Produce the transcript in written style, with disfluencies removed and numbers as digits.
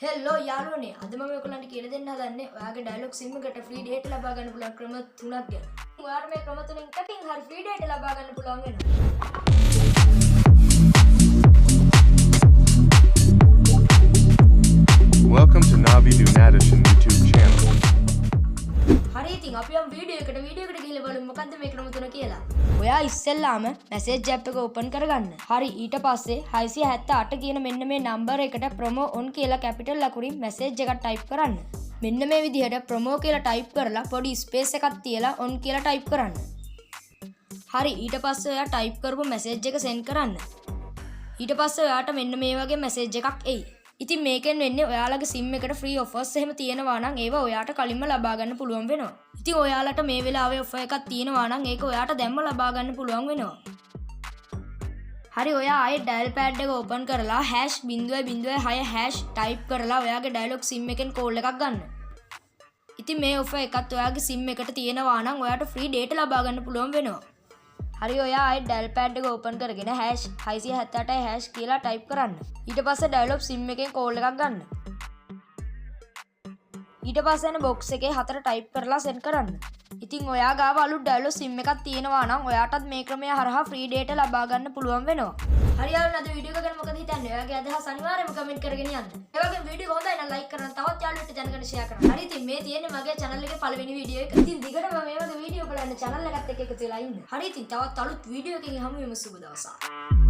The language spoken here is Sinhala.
හෙල්ලෝ යාළුවනේ අද මම ඔයගොල්ලන්ට කියලා දෙන්න හදන්නේ ඔයාගේ ඩයලොග් සිම් එකට ෆ්‍රී ඩේටා ලබා ගන්න පුළුවන් ක්‍රම තුනක් ගැන. ඔයාලට මේ ක්‍රම තුනෙන් එකකින් හරි ෆ්‍රී ඩේටා ලබා ගන්න පුළුවන් වෙනවා. Welcome to Navi Dunadishan YouTube channel. හරි ඉතින් අපි යම් වීඩියෝ එකට ගිහිල්ලා බලමු මොකද්ද මේ ක්‍රම තුන කියලා. ඔයා ඉස්සෙල්ලාම මැසේජ් ඇප් එක ඕපන් කරගන්න. හරි ඊට පස්සේ 678 කියන මෙන්න මේ නම්බර් එකට ප්‍රොමෝ ඔන් කියලා කැපිටල් ලකුරින් මැසේජ් එකක් ටයිප් කරන්න. මෙන්න මේ විදිහට ප්‍රොමෝ කියලා ටයිප් කරලා පොඩි ස්පේස් එකක් තියලා ඔන් කියලා ටයිප් කරන්න. හරි ඊට පස්සේ ඔයා ටයිප් කරපු මැසේජ් එක සෙන්ඩ් කරන්න. ඊට පස්සේ ඔයාට මෙන්න මේ වගේ මැසේජ් එකක් එයි. ඉතින් මේකෙන් වෙන්නේ ඔයාලගේ සිම් එකට ෆ්‍රී ඔෆර්ස් එහෙම තියෙනවා නම් ඒවා ඔයාට කලින්ම ලබා ගන්න පුළුවන් වෙනවා. ඉතින් ඔයාලට මේ වෙලාවේ ඔෆර් එකක් තියෙනවා නම් ඒක ඔයාට දැම්ම ලබා ගන්න පුළුවන් වෙනවා. හරි ඔයා ආයේ ඩයල් පෑඩ් එක ඕපන් කරලා #006# ටයිප් කරලා ඔයාගේ ඩයලොග් සිම් එකෙන් කෝල් එකක් ගන්න. ඉතින් මේ ඔෆර් එකත් ඔයාගේ සිම් එකට තියෙනවා නම් ඔයාට ෆ්‍රී ඩේටා ලබා ගන්න පුළුවන් වෙනවා. හරි ඔයා ආයේ ඩයල් පෑඩ් එක ඕපන් කරගෙන #678# කියලා ටයිප් කරන්න. ඊට පස්සේ ඩයලොග් සිම් එකෙන් කෝල් එකක් ගන්න. ඊට පස්සේ එන බොක්ස් එකේ 4 ටයිප් කරලා සෙන්ඩ් කරන්න. ඉතින් ඔයා ගාව අලුත් ඩයලොග් සිම් එකක් තියෙනවා නම් ඔයාටත් මේ ක්‍රමය හරහා ෆ්‍රී ඩේටා ලබා ගන්න පුළුවන් වෙනවා. හරි යාළුවනේ අද වීඩියෝ එක ගැන මොකද හිතන්නේ? ඔයාගේ අදහස් අනිවාර්යයෙන්ම කමෙන්ට් කරගෙන යන්න. ඒ වගේම වීඩියෝ හොඳයි නම් ලයික් කරන්න තවත් යාළුවෙක්ට දැනගන්න ෂෙයා කරන්න. හරි ඉතින් මේ තියෙන්නේ මගේ channel එකේ පළවෙනි වීඩියෝ එක. ඉතින් දිගටම මේ වගේ වීඩියෝ බලන්න channel එකත් එක්ක එකතු වෙලා ඉන්න. හරි ඉතින් තවත් අලුත් වීඩියෝ එකකින් හමු වෙමු සුබ දවසක්.